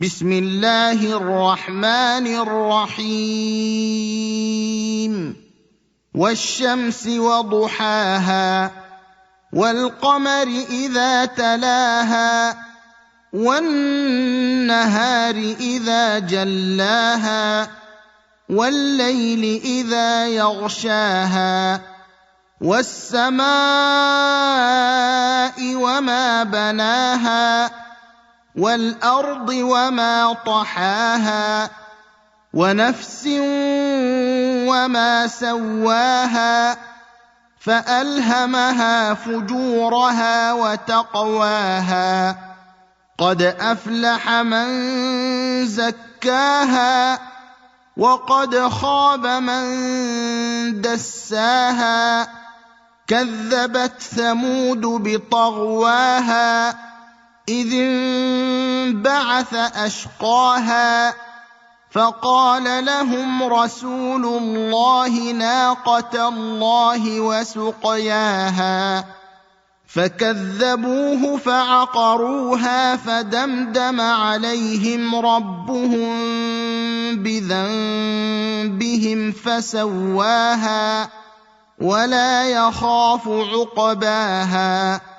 بسم الله الرحمن الرحيم والشمس وضحاها والقمر إذا تلاها والنهار إذا جلاها والليل إذا يغشاها والسماء وما بناها والأرض وما طحاها ونفس وما سواها فألهمها فجورها وتقواها قد أفلح من زكاها وقد خاب من دساها كذبت ثمود بطغواها إذ انبعث أشقاها فقال لهم رسول الله ناقة الله وسقياها فكذبوه فعقروها فدمدم عليهم ربهم بذنبهم فسواها ولا يخاف عقباها